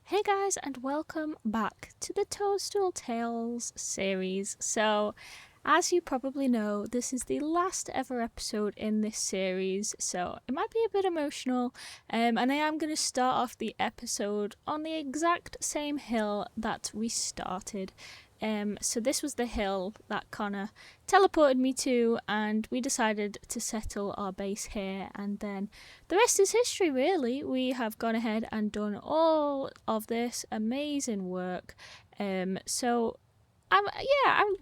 Hey guys, and welcome back to the Toadstool Tales series. So, as you probably know, this is the last ever episode in this series, so it might be a bit emotional, and I am going to start off the episode on the exact same hill that we started. So this was the hill that Connor teleported me to, and we decided to settle our base here, and then the rest is history, really. We have gone ahead and done all of this amazing work. I'm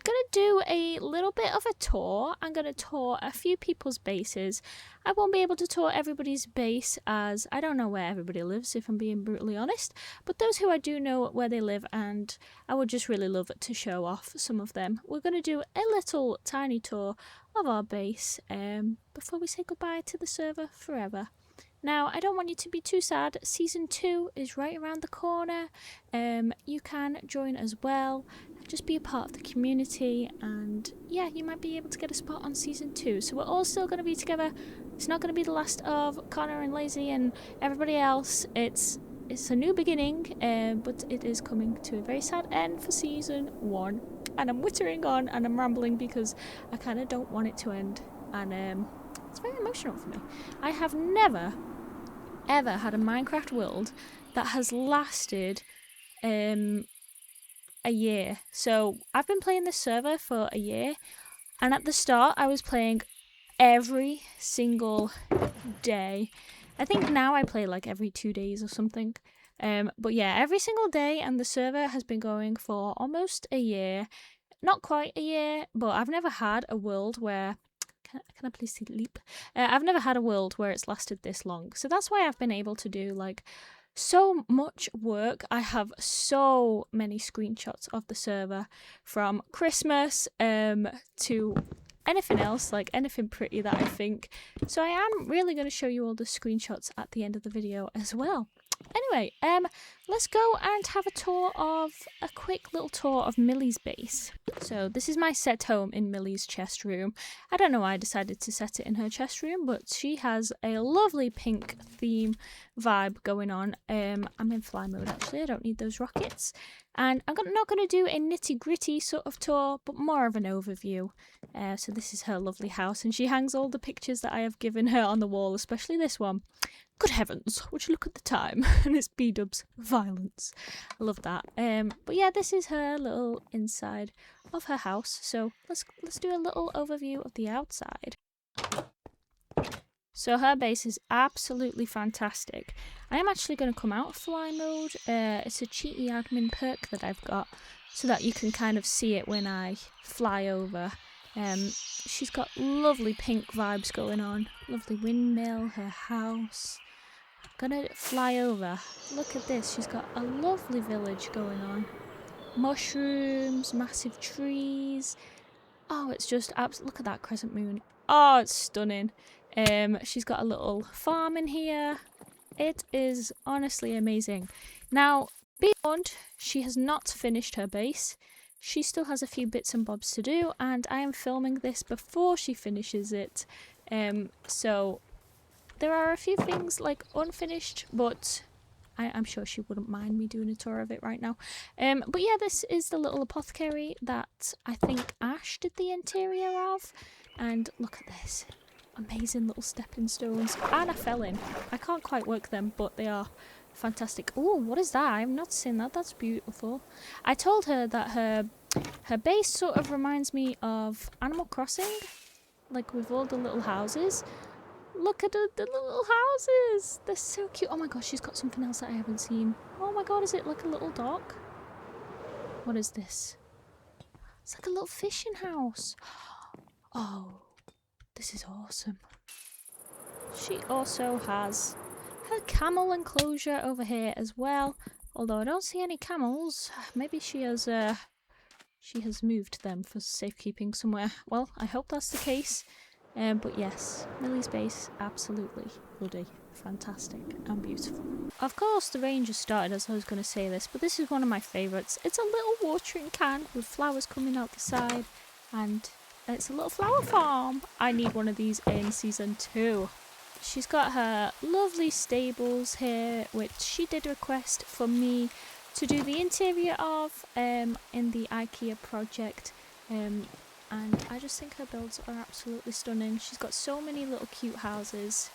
gonna do a little bit of a tour. I'm gonna tour a few people's bases. I won't be able to tour everybody's base, as I don't know where everybody lives, if I'm being brutally honest, but those who I do know where they live, and I would just really love to show off some of them. We're gonna do a little tiny tour of our base before we say goodbye to the server forever. Now, I don't want you to be too sad. Season 2 is right around the corner. You can join as well. Just be a part of the community, and yeah, you might be able to get a spot on Season 2. So we're all still going to be together. It's not going to be the last of Connor and Lazy and everybody else. It's a new beginning, but it is coming to a very sad end for Season 1. And I'm wittering on and I'm rambling because I kind of don't want it to end. And it's very emotional for me. I have never ever had a Minecraft world that has lasted a year. So I've been playing this server for a year, and at the start I was playing every single day. I think now I play like every 2 days or something. But yeah, every single day, and the server has been going for almost a year. Not quite a year, but I've never had a world where can I please sleep? I've never had a world where it's lasted this long. So that's why I've been able to do like so much work. I have so many screenshots of the server, from Christmas to anything else, like anything pretty that I think. So I am really going to show you all the screenshots at the end of the video as well. Anyway, let's go and have a quick little tour of Millie's base. So this is my set home in Millie's chest room. I don't know why I decided to set it in her chest room, but she has a lovely pink theme vibe going on. I'm in fly mode actually, I don't need those rockets. And I'm not going to do a nitty gritty sort of tour, but more of an overview. So this is her lovely house, and she hangs all the pictures that I have given her on the wall, especially this one. Good heavens, would you look at the time? And it's B-dubs violence. I love that. But yeah, this is her little inside of her house. So let's do a little overview of the outside. So her base is absolutely fantastic. I am actually going to come out of fly mode. It's a cheaty admin perk that I've got, so that you can kind of see it when I fly over. She's got lovely pink vibes going on. Lovely windmill, her house. I'm gonna fly over. Look at this, she's got a lovely village going on. Mushrooms, massive trees. Oh, it's just absolutely, look at that crescent moon. Oh, it's stunning. She's got a little farm in here. It is honestly amazing. Now, be warned, she has not finished her base. She still has a few bits and bobs to do, and I am filming this before she finishes it. So there are a few things like unfinished, but I'm sure she wouldn't mind me doing a tour of it right now. But yeah, this is the little apothecary that I think Ash did the interior of. And look at this. Amazing little stepping stones. And I fell in. I can't quite work them, but they are fantastic. Oh, what is that? I've not seen that. That's beautiful. I told her that her base sort of reminds me of Animal Crossing, like with all the little houses. Look at the little houses. They're so cute. Oh my gosh, she's got something else that I haven't seen. Oh my god, is it like a little dock? What is this? It's like a little fishing house. Oh, this is awesome. She also has her camel enclosure over here as well. Although I don't see any camels. Maybe she has moved them for safekeeping somewhere. Well, I hope that's the case. But yes, Millie's base, absolutely bloody fantastic and beautiful. Of course, the rain just started as I was going to say this, but this is one of my favourites. It's a little watering can with flowers coming out the side, and it's a little flower farm. I need one of these in Season 2. she's got her lovely stables here, which she did request for me to do the interior of in the IKEA project. And I just think her builds are absolutely stunning. She's got so many little cute houses.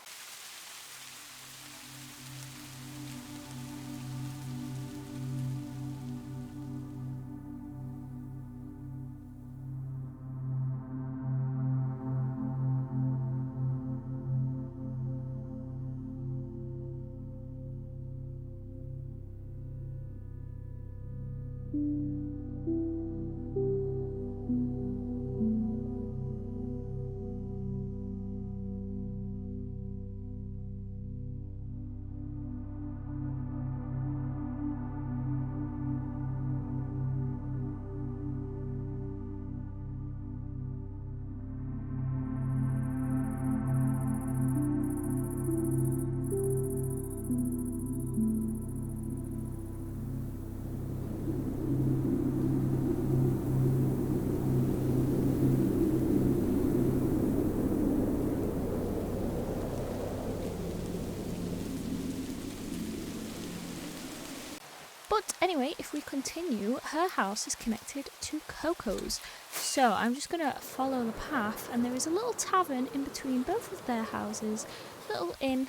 But anyway, if we continue, her house is connected to Koko's. So I'm just going to follow the path, and there is a little tavern in between both of their houses. Little inn,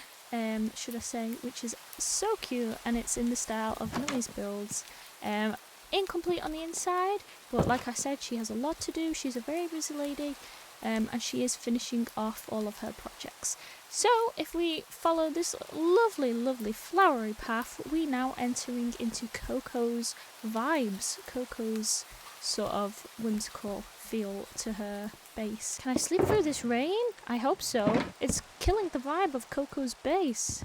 should I say, which is so cute, and it's in the style of Millie's builds. Incomplete on the inside, but like I said, she has a lot to do. She's a very busy lady, and she is finishing off all of her projects. So if we follow this lovely, lovely flowery path, we now entering into Koko's vibes. Koko's sort of whimsical feel to her base. Can I sleep through this rain? I hope so. It's killing the vibe of Koko's base.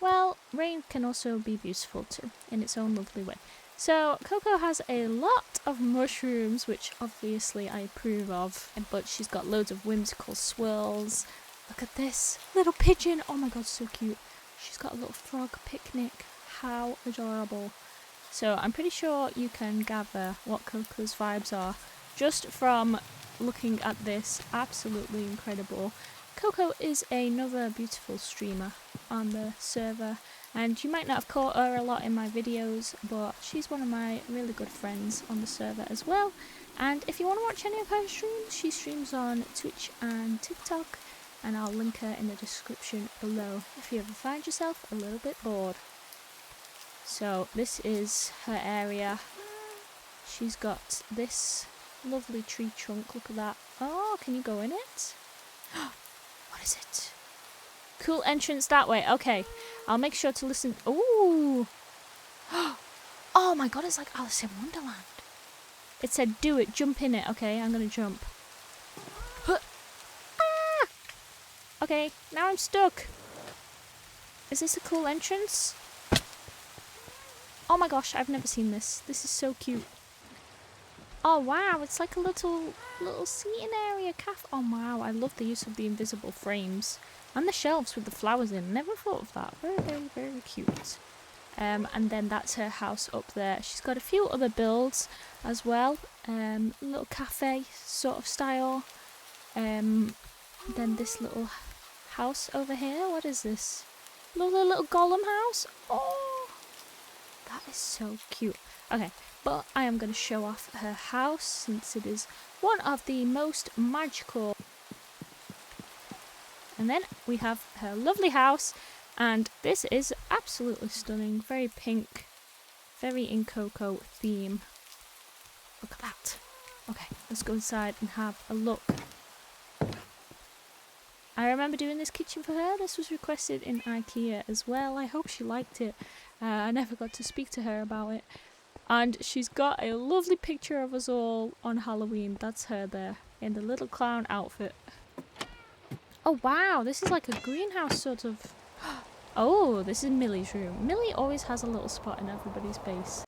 Well, rain can also be beautiful too, in its own lovely way. So Koko has a lot of mushrooms, which obviously I approve of, but she's got loads of whimsical swirls. Look at this little pigeon. Oh my god, so cute. She's got a little frog picnic. How adorable. So I'm pretty sure you can gather what Koko's vibes are just from looking at this. Absolutely incredible. Koko is another beautiful streamer on the server, and you might not have caught her a lot in my videos, but she's one of my really good friends on the server as well. And if you want to watch any of her streams, she streams on Twitch and TikTok, and I'll link her in the description below if you ever find yourself a little bit bored. So this is her area. She's got this lovely tree trunk. Look at that. Oh, can you go in it? What is it? Cool entrance that way. Okay, I'll make sure to listen. Ooh. Oh my god, it's like Alice in Wonderland. It said do it, jump in it. Okay, I'm gonna jump. Okay, now I'm stuck. Is this a cool entrance? Oh my gosh, I've never seen this. This is so cute. Oh wow, it's like a little seating area cafe. Oh wow, I love the use of the invisible frames. And the shelves with the flowers in. Never thought of that. Very, very, very cute. And then that's her house up there. She's got a few other builds as well. Little cafe sort of style. Then this little house over here. What is this? Little golem house. Oh, that is so cute. Okay, but I am going to show off her house since it is one of the most magical. And then we have her lovely house, and this is absolutely stunning. Very pink, very in Koko theme. Look at that. Okay, let's go inside and have a look. I remember doing this kitchen for her. This was requested in IKEA as well. I hope she liked it. I never got to speak to her about it. And she's got a lovely picture of us all on Halloween. That's her there in the little clown outfit. Oh wow, this is like a greenhouse sort of. Oh, this is Millie's room. Millie always has a little spot in everybody's base.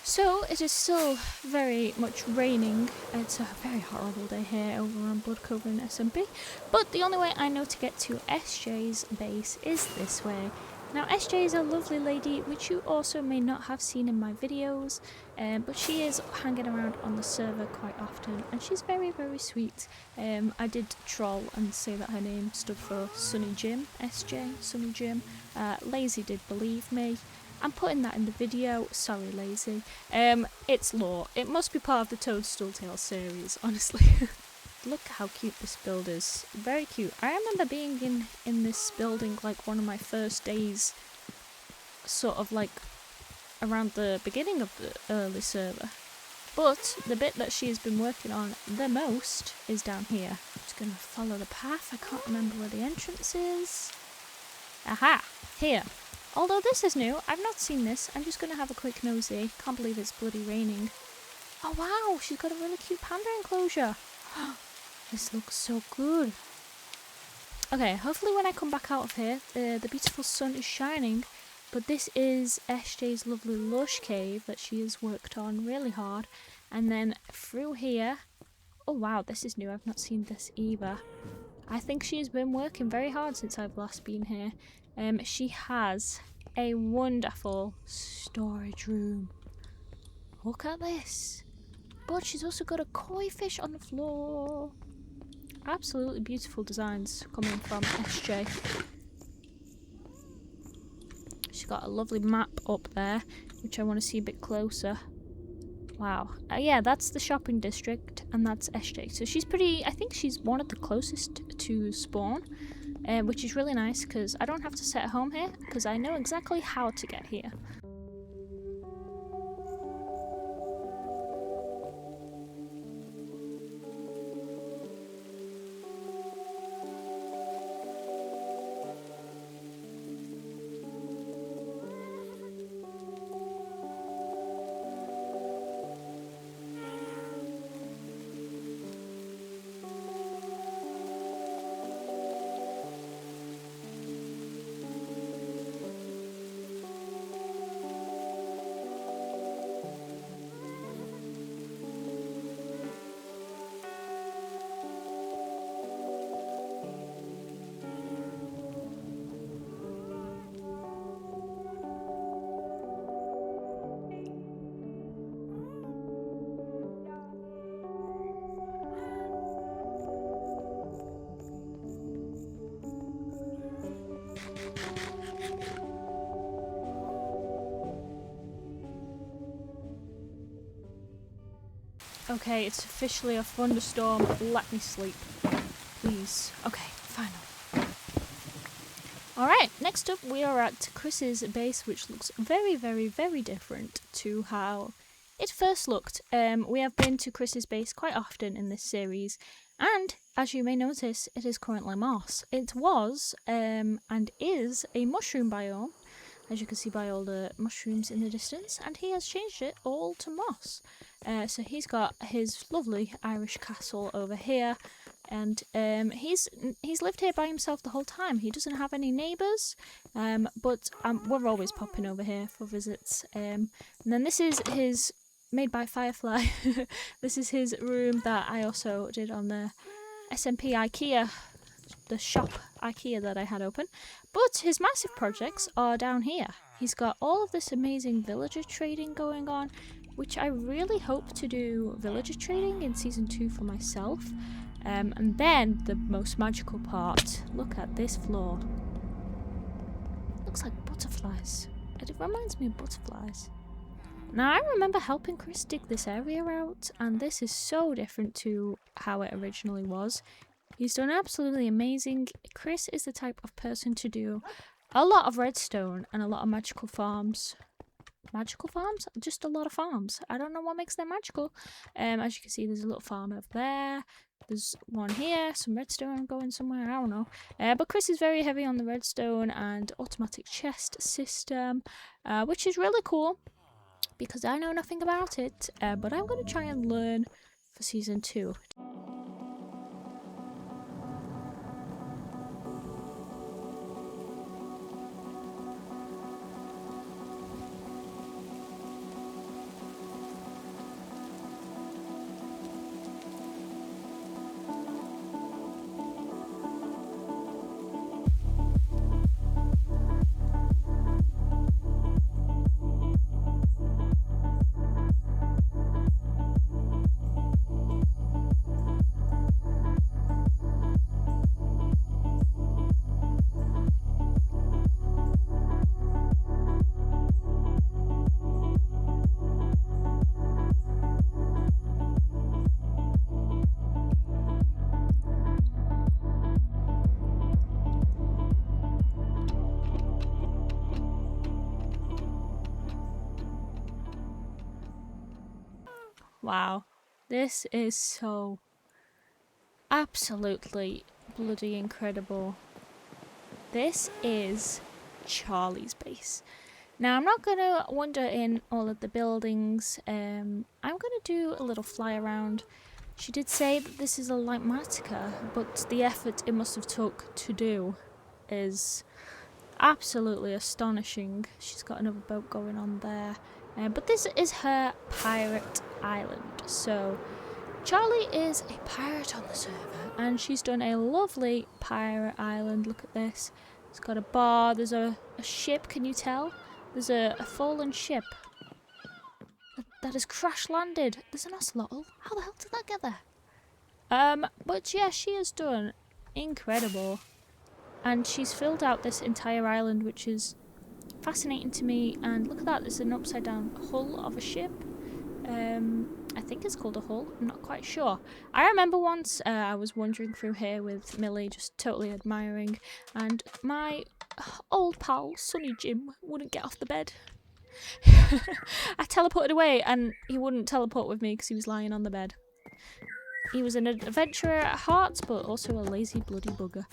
So it is still very much raining. It's a very horrible day here over on Bloodcover and SMP. But the only way I know to get to SJ's base is this way. Now SJ is a lovely lady which you also may not have seen in my videos, but she is hanging around on the server quite often and she's very sweet. I did troll and say that her name stood for Sunny Jim, SJ, Sunny Jim. Lazy did believe me. I'm putting that in the video, sorry Lazy. It's lore. It must be part of the Toadstool Tale series, honestly. Look how cute this build is. Very cute. I remember being in this building like one of my first days, sort of like around the beginning of the early server. But the bit that she has been working on the most is down here. I'm just gonna follow the path. I can't remember where the entrance is. Aha! Here. Although this is new, I've not seen this. I'm just gonna have a quick nosy. Can't believe it's bloody raining. Oh wow, she's got a really cute panda enclosure. This looks so good. Okay, hopefully when I come back out of here, the beautiful sun is shining. But this is SJ's lovely lush cave that she has worked on really hard. And then through here, oh wow, this is new. I've not seen this either. I think she's been working very hard since I've last been here. She has a wonderful storage room. Look at this. But she's also got a koi fish on the floor. Absolutely beautiful designs coming from SJ. She's got a lovely map up there, which I want to see a bit closer. Wow. Yeah, that's the shopping district, and that's SJ. So she's pretty, I think she's one of the closest to spawn, which is really nice because I don't have to set home here because I know exactly how to get here. Okay, it's officially a thunderstorm. Let me sleep. Please. Okay, finally. Alright, next up we are at Chris's base, which looks very different to how it first looked. We have been to Chris's base quite often in this series, and as you may notice, it is currently moss. It was, and is, a mushroom biome, as you can see by all the mushrooms in the distance, and he has changed it all to moss. So he's got his lovely Irish castle over here, and he's lived here by himself the whole time. He doesn't have any neighbours, but we're always popping over here for visits. And then this is his, made by Firefly, this is his room that I also did on the SMP IKEA, the shop IKEA that I had open. But his massive projects are down here. He's got all of this amazing villager trading going on, which I really hope to do villager trading in season 2 for myself. And then the most magical part, look at this floor. Looks like butterflies. It reminds me of butterflies. Now I remember helping Chris dig this area out, and this is so different to how it originally was. He's done absolutely amazing. Chris is the type of person to do a lot of redstone and a lot of magical farms. Magical farms? Just a lot of farms. I don't know what makes them magical. As you can see, there's a little farm over there. There's one here, some redstone going somewhere, I don't know. But Chris is very heavy on the redstone and automatic chest system, which is really cool because I know nothing about it, but I'm going to try and learn for season 2. Wow. This is so absolutely bloody incredible. This is Charlie's base. Now, I'm not going to wander in all of the buildings. I'm going to do a little fly around. She did say that this is a light massacre, but the effort it must have took to do is absolutely astonishing. She's got another boat going on there. But this is her pirate island. So Charlie is a pirate on the server, and she's done a lovely pirate island. Look at this. It's got a bar. There's a ship, can you tell? There's a fallen ship that has crash landed. There's an ocelotl. How the hell did that get there? But yeah, she has done incredible. And she's filled out this entire island, which is fascinating to me. And look at that, there's an upside down hull of a ship. I think it's called a hull, I'm not quite sure. I remember once I was wandering through here with Millie, just totally admiring, and my old pal, Sonny Jim, wouldn't get off the bed. I teleported away and he wouldn't teleport with me because he was lying on the bed. He was an adventurer at heart, but also a lazy bloody bugger.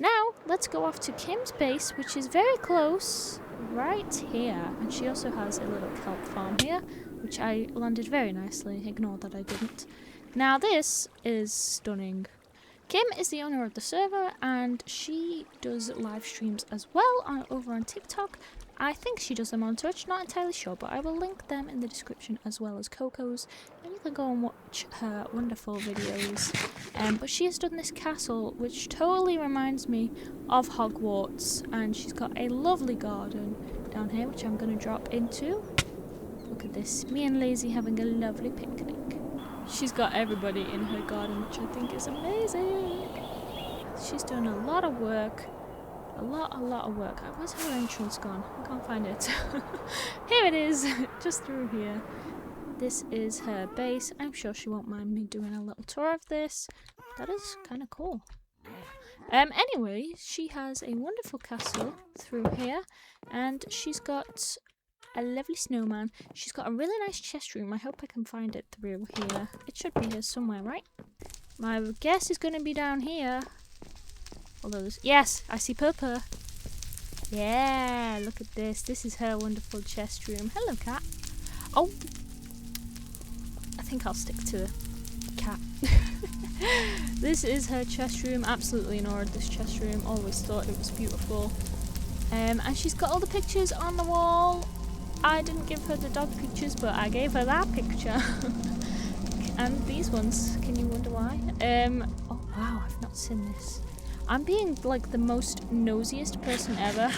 Now, let's go off to Kim's base, which is very close, right here. And she also has a little kelp farm here, which I landed very nicely. Ignore that I didn't. Now, this is stunning. Kim is the owner of the server, and she does live streams as well over on TikTok. I think she does them on Twitch, not entirely sure, but I will link them in the description as well as Koko's, and you can go and watch her wonderful videos. But she has done this castle, which totally reminds me of Hogwarts, and she's got a lovely garden down here, which I'm going to drop into. Look at this, me and Lazy having a lovely picnic. She's got everybody in her garden, which I think is amazing. She's done a lot of work. A lot of work. Where's her entrance gone? I can't find it. Here it is, just through here. This is her base. I'm sure she won't mind me doing a little tour of this. That is kind of cool. Anyway, she has a wonderful castle through here, and she's got a lovely snowman. She's got a really nice chest room. I hope I can find it through here. It should be here somewhere, right? My guess is going to be down here. Although yes, I see purple. Yeah, look at this. This is her wonderful chest room. Hello, cat. Oh, I think I'll stick to cat. This is her chest room. Absolutely adored this chest room. Always thought it was beautiful. And she's got all the pictures on the wall. I didn't give her the dog pictures, but I gave her that picture. And these ones. Can you wonder why? Oh wow, I've not seen this. I'm being like the most nosiest person ever,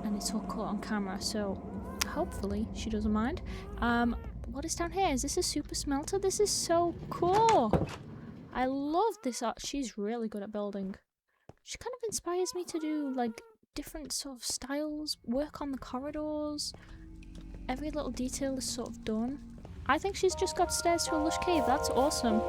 and it's all caught on camera, so hopefully she doesn't mind. what is down here? Is this a super smelter? This is so cool. I love this art. She's really good at building. She kind of inspires me to do like different sort of styles, work on the corridors. Every little detail is sort of done. I think she's just got stairs to a lush cave. That's awesome.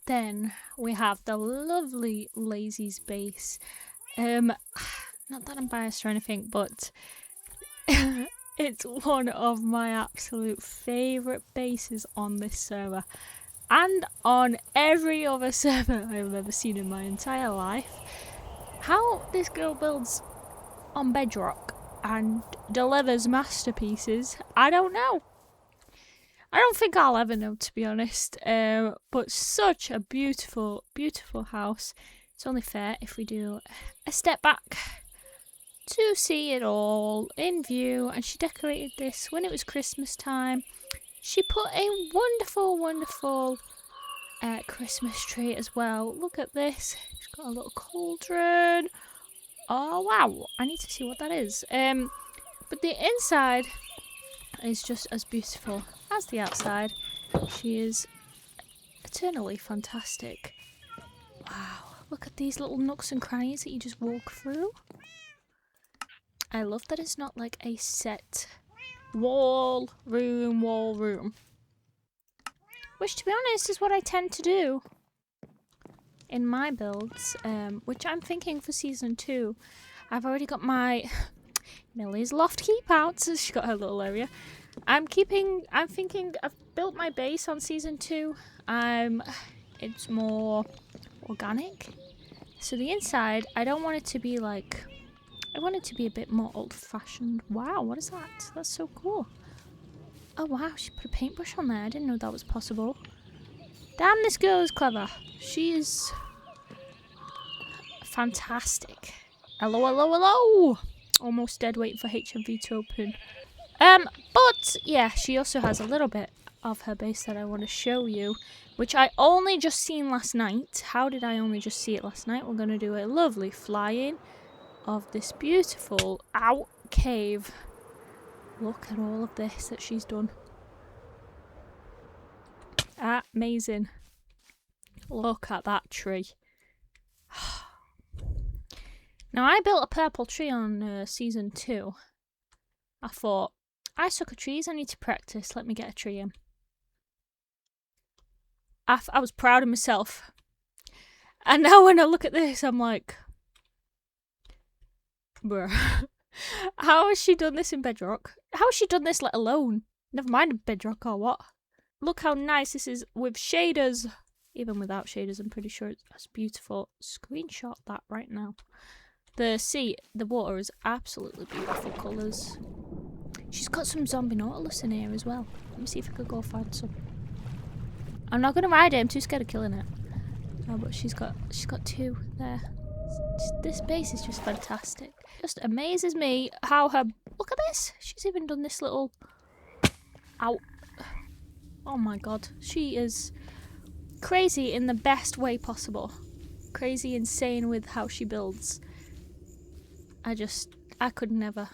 Then we have the lovely Lazy's base. Not that I'm biased or anything, but it's one of my absolute favourite bases on this server. And on every other server I've ever seen in my entire life. How this girl builds on bedrock and delivers masterpieces, I don't know. I don't think I'll ever know, to be honest. But such a beautiful, beautiful house. It's only fair if we do a step back to see it all in view. And she decorated this when it was Christmas time. She put a wonderful, wonderful Christmas tree as well. Look at this. She's got a little cauldron. Oh, wow. I need to see what that is. But the inside is just as beautiful as the outside. She is eternally fantastic. Wow, look at these little nooks and crannies that you just walk through. I love that it's not like a set wall, room. Which, to be honest, is what I tend to do in my builds, which I'm thinking for season 2. I've already got my Millie's loft keep out, so she's got her little area. I'm thinking I've built my base on season 2. It's more organic. So the inside, I don't want it to be like, I want it to be a bit more old-fashioned. Wow, what is that? That's so cool. Oh wow, she put a paintbrush on there. I didn't know that was possible. Damn, this girl is clever. She is fantastic. Hello, hello, hello! Almost dead waiting for HMV to open. But yeah, she also has a little bit of her base that I want to show you, which I only just seen last night. How did I only just see it last night? We're going to do a lovely fly-in of this beautiful cave. Look at all of this that she's done. Amazing. Look at that tree. Now, I built a purple tree on season 2. I thought, I suck at trees, I need to practice. Let me get a tree in. I was proud of myself. And now when I look at this, I'm like, bruh. How has she done this in bedrock? How has she done this let alone? Never mind in bedrock or what. Look how nice this is with shaders. Even without shaders, I'm pretty sure it's beautiful. Screenshot that right now. The sea, the water is absolutely beautiful colours. She's got some zombie nautilus in here as well. Let me see if I could go find some. I'm not going to ride it, I'm too scared of killing it. Oh, but she's got 2 there. This base is just fantastic. Just amazes me how her... Look at this! She's even done this little... Ow. Oh my god. She is crazy in the best way possible. Crazy, insane with how she builds. I could never.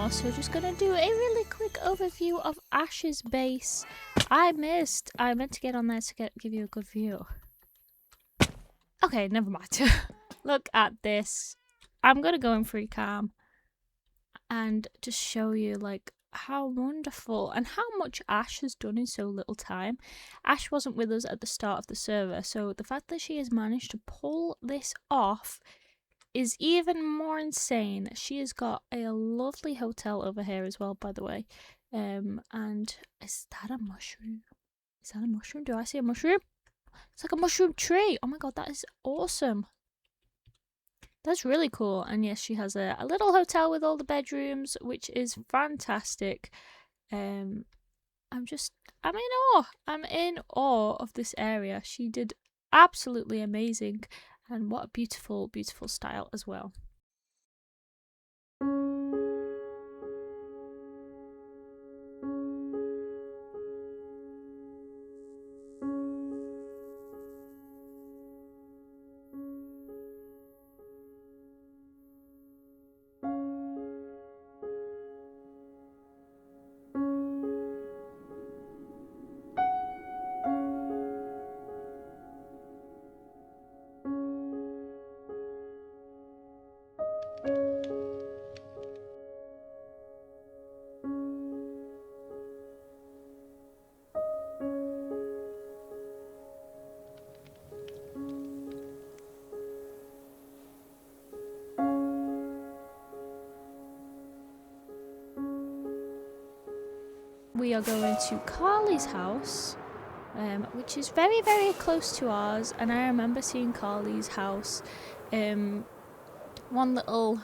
anymore, so just gonna do a really quick overview of Ash's base. I meant to get on there to give you a good view. Okay, never mind. Look at this. I'm gonna go in free cam and just show you like how wonderful and how much Ash has done in so little time. Ash wasn't with us at the start of the server, so the fact that she has managed to pull this off is even more insane. She has got a lovely hotel over here as well, by the way. And is that a mushroom? Is that a mushroom? Do I see a mushroom? It's like a mushroom tree. Oh my god, that is awesome. That's really cool. And yes, she has a little hotel with all the bedrooms, which is fantastic. I'm in awe. I'm in awe of this area. She did absolutely amazing. And what a beautiful, beautiful style as well. We are going to Carly's house, which is very, very close to ours. And I remember seeing Carly's house, one little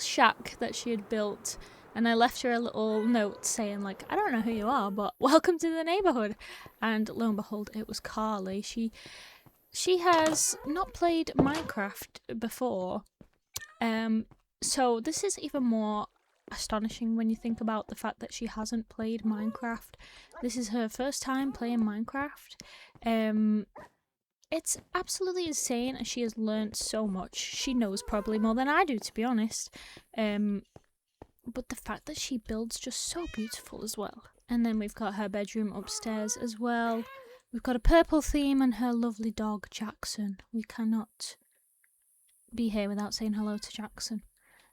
shack that she had built, and I left her a little note saying like, I don't know who you are, but welcome to the neighborhood. And lo and behold, it was Carly. She has not played Minecraft before, so this is even more astonishing when you think about the fact that she hasn't played Minecraft. This is her first time playing Minecraft. It's absolutely insane, and she has learnt so much. She knows probably more than I do, to be honest. But the fact that she builds just so beautiful as well. And then we've got her bedroom upstairs as well. We've got a purple theme and her lovely dog Jackson. We cannot be here without saying hello to Jackson.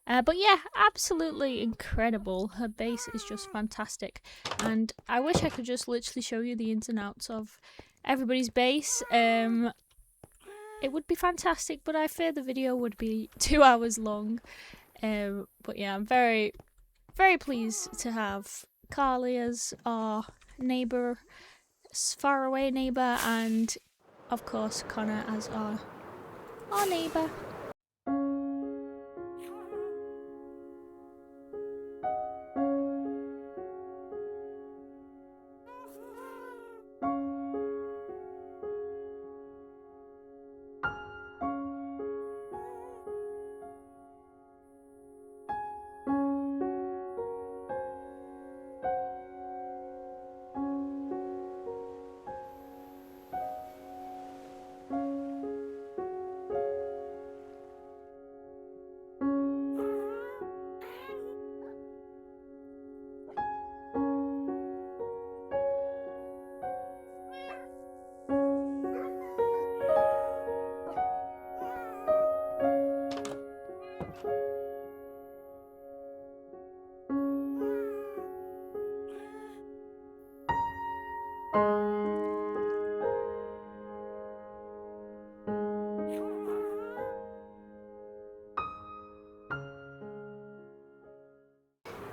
But yeah, absolutely incredible. Her base is just fantastic. And I wish I could just literally show you the ins and outs of everybody's base. It would be fantastic, but I fear the video would be 2 hours long. But yeah, I'm very, very pleased to have Carly as our neighbour, faraway neighbour, and of course Connor as our neighbour.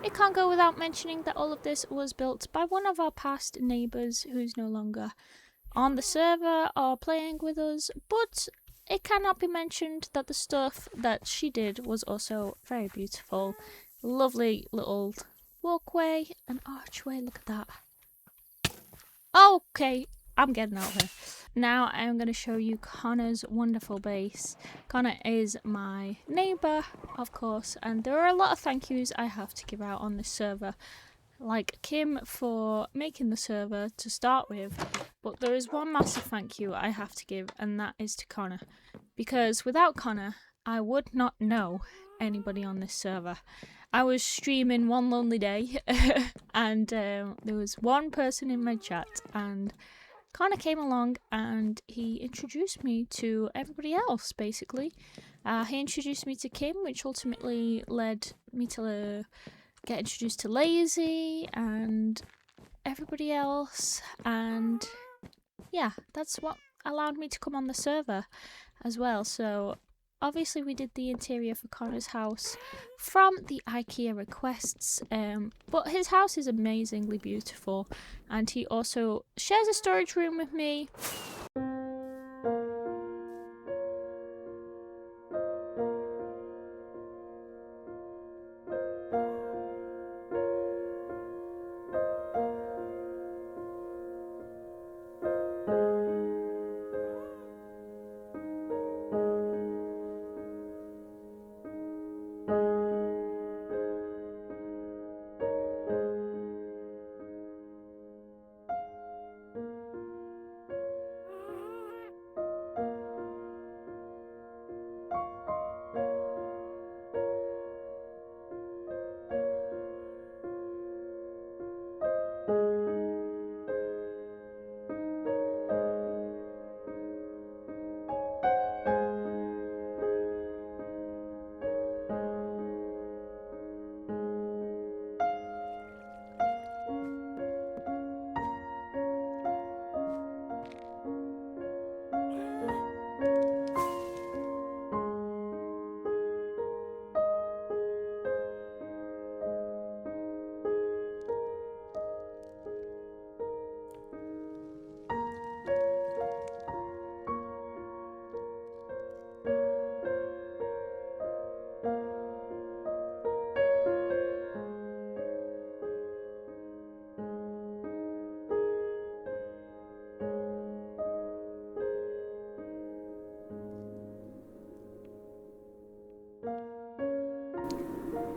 It can't go without mentioning that all of this was built by one of our past neighbours who's no longer on the server or playing with us, but it cannot be mentioned that the stuff that she did was also very beautiful. Lovely little walkway and archway, look at that. Okay, I'm getting out of here. Now I'm going to show you Connor's wonderful base. Connor is my neighbour, of course, and there are a lot of thank yous I have to give out on this server. Like Kim for making the server to start with, but there is one massive thank you I have to give, and that is to Connor. Because without Connor, I would not know anybody on this server. I was streaming one lonely day and there was one person in my chat, and Connor came along and he introduced me to everybody else, basically. He introduced me to Kim, which ultimately led me to get introduced to Lazy and everybody else, and yeah, that's what allowed me to come on the server as well. So obviously we did the interior for Connor's house from the IKEA requests, but his house is amazingly beautiful, and he also shares a storage room with me.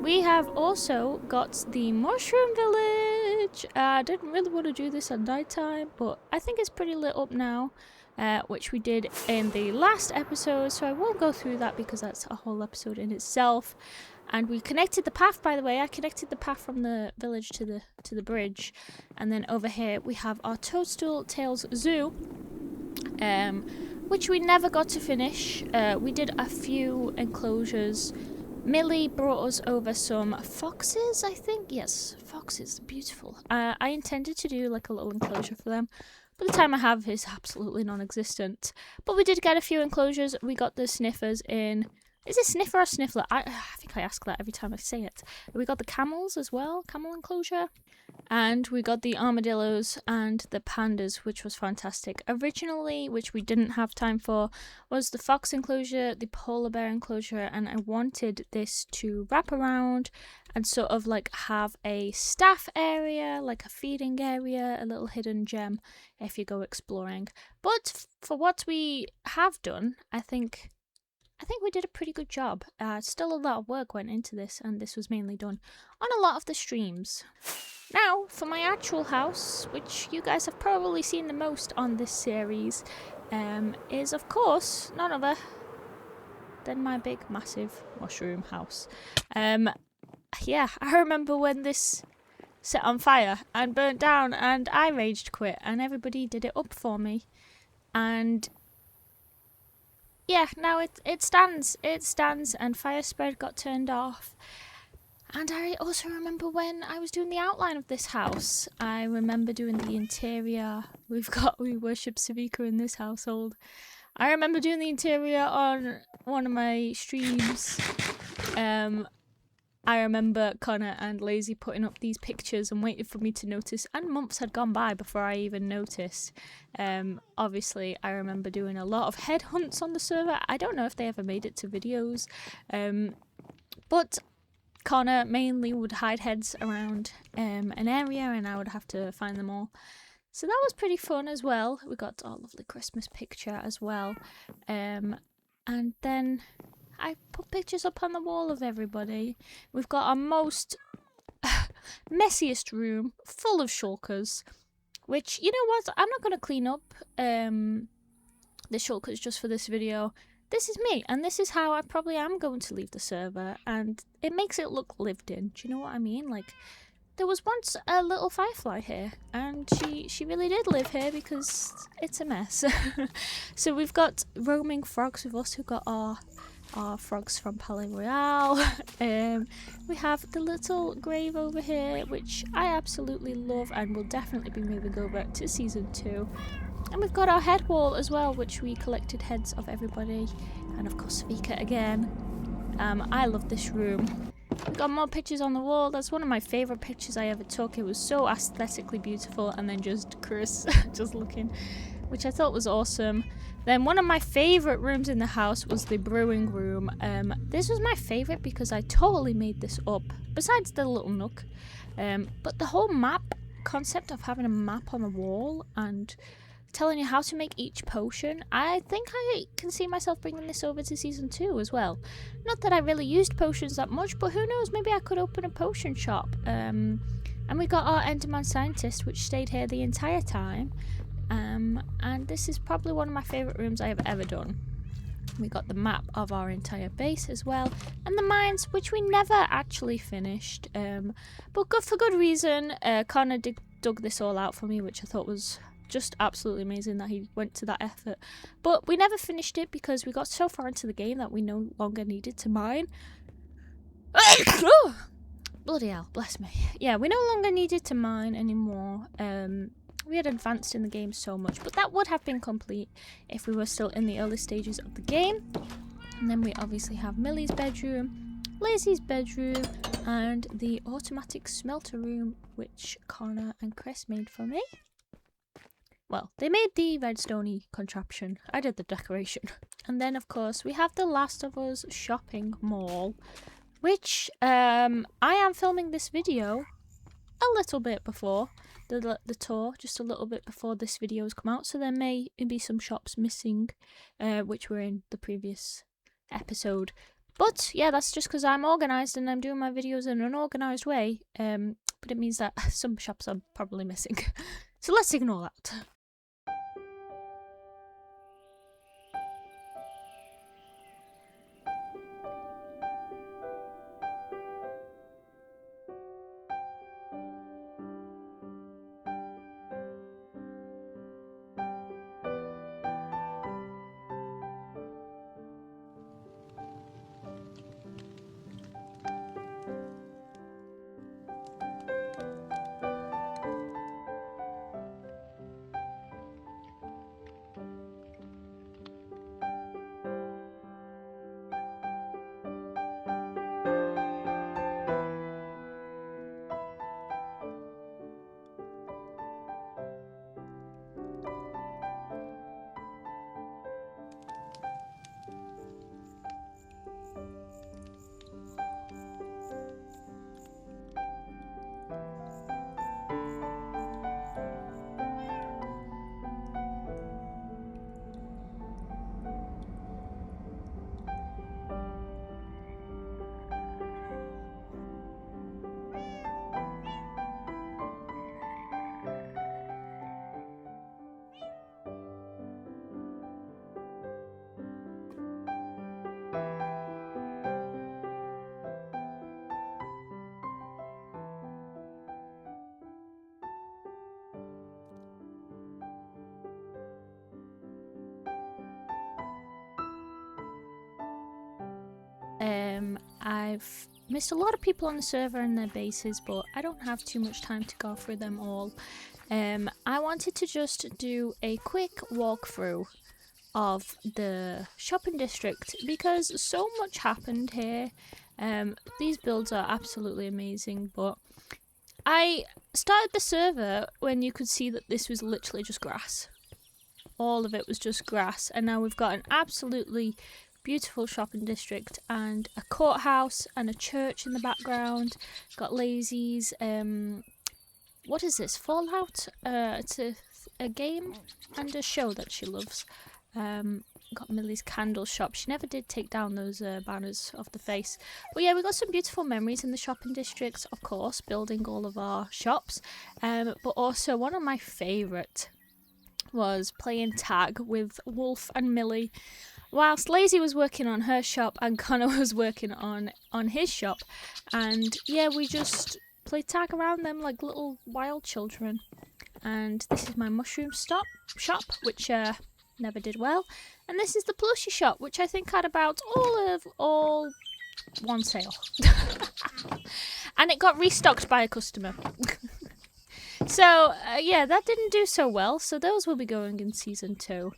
We have also got the Mushroom Village. I didn't really want to do this at night time, but I think it's pretty lit up now, which we did in the last episode, so I won't go through that because that's a whole episode in itself. And we connected the path, by the way. I connected the path from the village to the bridge, and then over here we have our Toadstool Tales Zoo, which we never got to finish. We did a few enclosures. Millie brought us over some foxes, I think. Yes, foxes, beautiful. I intended to do like a little enclosure for them, but the time I have is absolutely non-existent. But we did get a few enclosures. We got the sniffers in. Is it sniffer or sniffler? I think I ask that every time I say it. We got the camels as well, camel enclosure. And we got the armadillos and the pandas, which was fantastic. Originally, which we didn't have time for, was the fox enclosure, the polar bear enclosure, and I wanted this to wrap around and sort of like have a staff area, like a feeding area, a little hidden gem if you go exploring. But for what we have done, I think we did a pretty good job. Still a lot of work went into this, and this was mainly done on a lot of the streams. Now, for my actual house, which you guys have probably seen the most on this series, is of course none other than my big, massive mushroom house. Yeah, I remember when this set on fire and burnt down, and I raged quit, and everybody did it up for me. And yeah, now it stands, and fire spread got turned off. And I also remember when I was doing the outline of this house. I remember doing the interior. We worship Savika in this household. I remember doing the interior on one of my streams. I remember Connor and Lazy putting up these pictures and waiting for me to notice, and months had gone by before I even noticed. Obviously, I remember doing a lot of headhunts on the server. I don't know if they ever made it to videos, but Connor mainly would hide heads around an area, and I would have to find them all. So that was pretty fun as well. We got our lovely Christmas picture as well. And then I put pictures up on the wall of everybody. We've got our most messiest room full of shulkers, which, you know what, I'm not going to clean up the shulkers just for this video. this is me, and this is how I probably am going to leave the server, and it makes it look lived in. Do you know what I mean? Like, there was once a little firefly here, and she really did live here because it's a mess. So we've got roaming frogs with us who got our frogs from Palais Royale. We have the little grave over here, which I absolutely love and will definitely be moving over to season 2. And we've got our head wall as well, which we collected heads of everybody, and of course Vika again. I love this room. We've got more pictures on the wall. That's one of my favourite pictures I ever took. It was so aesthetically beautiful, and then just Chris just looking, which I thought was awesome. Then one of my favourite rooms in the house was the brewing room. This was my favourite because I totally made this up, besides the little nook. But the whole map concept of having a map on the wall and telling you how to make each potion, I think I can see myself bringing this over to season 2 as well. Not that I really used potions that much, but who knows, maybe I could open a potion shop. And we got our Enderman Scientist, which stayed here the entire time. And this is probably one of my favourite rooms I have ever done. We got the map of our entire base as well, and the mines, which we never actually finished, but for good reason. Connor dug this all out for me, which I thought was just absolutely amazing that he went to that effort. But we never finished it because we got so far into the game that we no longer needed to mine. Oh, bloody hell, bless me. Yeah, we no longer needed to mine anymore. We had advanced in the game so much, but that would have been complete if we were still in the early stages of the game. And then we obviously have Millie's bedroom, Lazy's bedroom, and the automatic smelter room, which Connor and Chris made for me. Well, they made the redstone-y contraption. I did the decoration. And then, of course, we have the Last of Us shopping mall, which I am filming this video a little bit before the tour, just a little bit before this video has come out, so there may be some shops missing, which were in the previous episode. But yeah, that's just because I'm organised and I'm doing my videos in an organised way, but it means that some shops are probably missing. So let's ignore that. I've missed a lot of people on the server and their bases, but I don't have too much time to go through them all. I wanted to just do a quick walkthrough of the shopping district because so much happened here. These builds are absolutely amazing, but I started the server when you could see that this was literally just grass. All of it was just grass, and now we've got an absolutely beautiful shopping district and a courthouse and a church in the background. Got Lazy's what is this, Fallout? It's a game and a show that she loves. Got Millie's candle shop. She never did take down those banners off the face. But yeah, we got some beautiful memories in the shopping district, of course, building all of our shops. But also one of my favourite was playing tag with Wolf and Millie. whilst Lazy was working on her shop and Connor was working on his shop. And yeah, we just played tag around them like little wild children. And this is my mushroom shop, which never did well. And this is the plushie shop, which I think had about all one sale. And it got restocked by a customer. So yeah, that didn't do so well. So those will be going in season 2.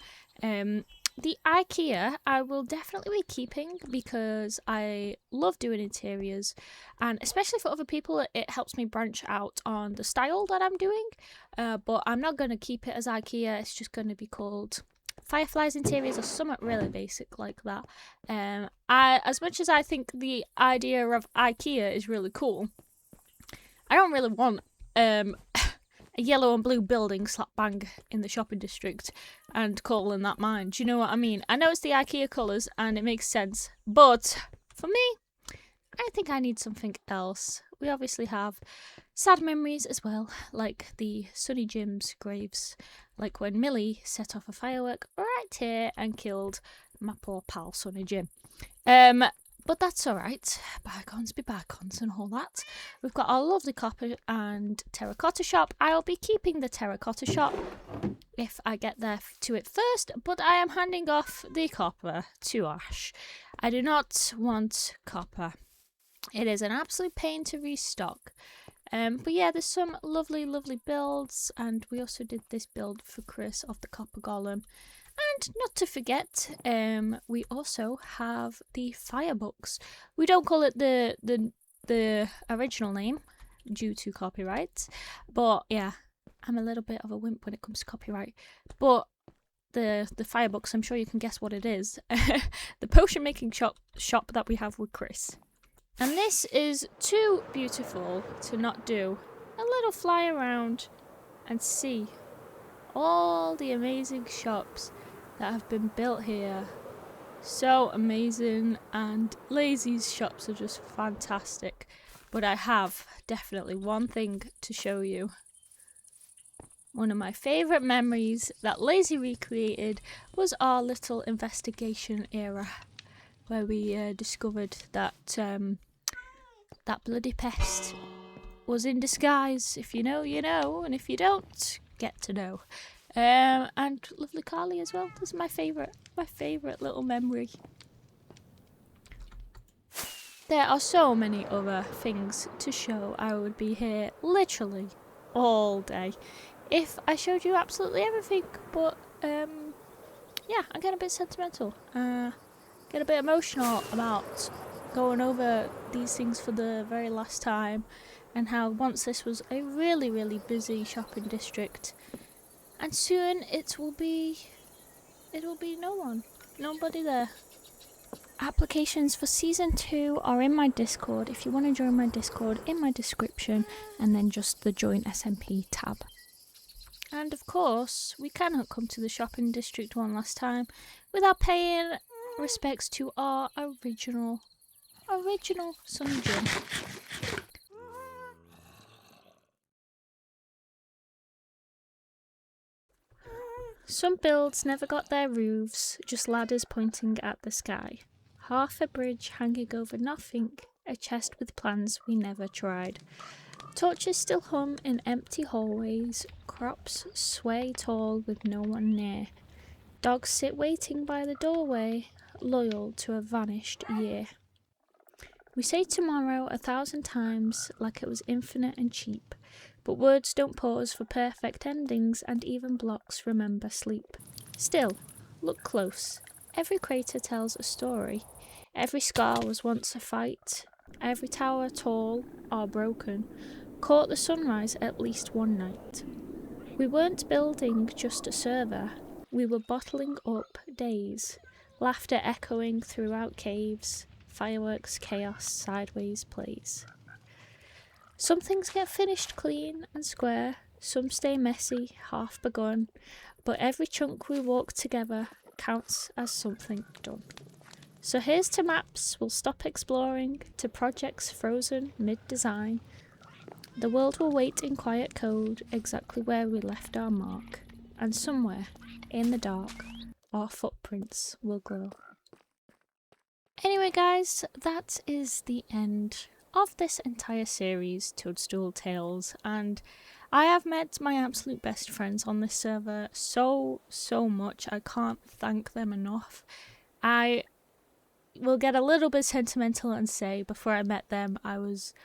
The IKEA I will definitely be keeping because I love doing interiors, and especially for other people it helps me branch out on the style that I'm doing, but I'm not going to keep it as IKEA. It's just going to be called Firefly's Interiors or something really basic like that. As much as I think the idea of IKEA is really cool, I don't really want a yellow and blue building slap bang in the shopping district and calling that mine. Do you know what I mean? I know it's the IKEA colours and it makes sense, but for me, I think I need something else. We obviously have sad memories as well, like the Sunny Jim's graves, like when Millie set off a firework right here and killed my poor pal Sunny Jim. But that's alright, bygones be bygones and all that. We've got our lovely copper and terracotta shop. I'll be keeping the terracotta shop if I get there to it first, but I am handing off the copper to Ash. I do not want copper. It is an absolute pain to restock. But yeah, there's some lovely builds, and we also did this build for Chris of the copper golem. And not to forget, we also have the firebooks. We don't call it the original name due to copyright, but yeah, I'm a little bit of a wimp when it comes to copyright. But the firebooks, I'm sure you can guess what it is. The potion making shop that we have with Chris. And this is too beautiful to not do a little fly around and see all the amazing shops that have been built here. So amazing, and Lazy's shops are just fantastic. But I have definitely one thing to show you. One of my favourite memories that Lazy recreated was our little investigation era, where we discovered that that bloody pest was in disguise. If you know, you know, and if you don't, get to know. And lovely Carly as well. This is my favourite little memory. There are so many other things to show. I would be here literally all day if I showed you absolutely everything. But yeah, I'm getting a bit sentimental. Get a bit emotional about going over these things for the very last time, and how once this was a really busy shopping district. And soon it will be nobody there. Applications for season 2 are in my Discord. If you want to join my Discord, in my description, and then just the join SMP tab. And of course, we cannot come to the shopping district one last time without paying respects to our original Sunny Jim. Some builds never got their roofs, just ladders pointing at the sky. Half a bridge hanging over nothing, a chest with plans we never tried. Torches still hum in empty hallways, crops sway tall with no one near. Dogs sit waiting by the doorway, loyal to a vanished year. We say tomorrow 1,000 times like it was infinite and cheap, but words don't pause for perfect endings, and even blocks remember sleep. Still, look close. Every crater tells a story. Every scar was once a fight. Every tower, tall or broken, caught the sunrise at least one night. We weren't building just a server. We were bottling up days. Laughter echoing throughout caves. Fireworks, chaos, sideways plays. Some things get finished clean and square, some stay messy, half begun, but every chunk we walk together counts as something done. So here's to maps we'll stop exploring, to projects frozen mid-design. The world will wait in quiet code exactly where we left our mark, and somewhere in the dark our footprints will glow. Anyway guys, that is the end of this entire series, Toadstool Tales, and I have met my absolute best friends on this server so much. I can't thank them enough. I will get a little bit sentimental and say before I met them I was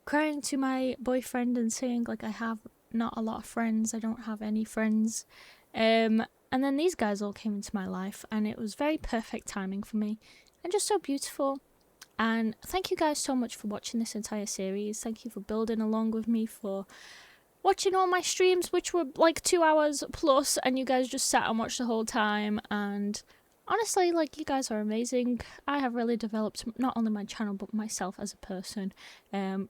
crying to my boyfriend and saying like I have not a lot of friends, I don't have any friends. And then these guys all came into my life and it was very perfect timing for me and just so beautiful. And thank you guys so much for watching this entire series. Thank you for building along with me, for watching all my streams, which were like 2 hours plus, and you guys just sat and watched the whole time. And honestly, like, you guys are amazing. I have really developed not only my channel but myself as a person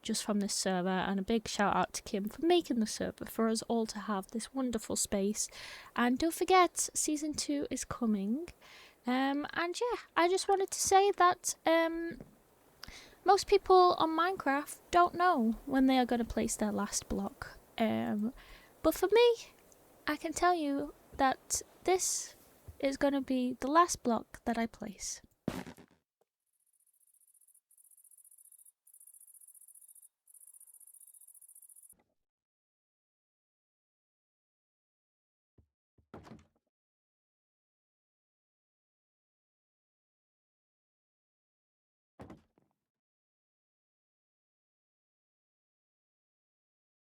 just from this server, and a big shout out to Kim for making the server for us all to have this wonderful space. And don't forget, season 2 is coming. And yeah, I just wanted to say that most people on Minecraft don't know when they are going to place their last block. But for me, I can tell you that this is going to be the last block that I place.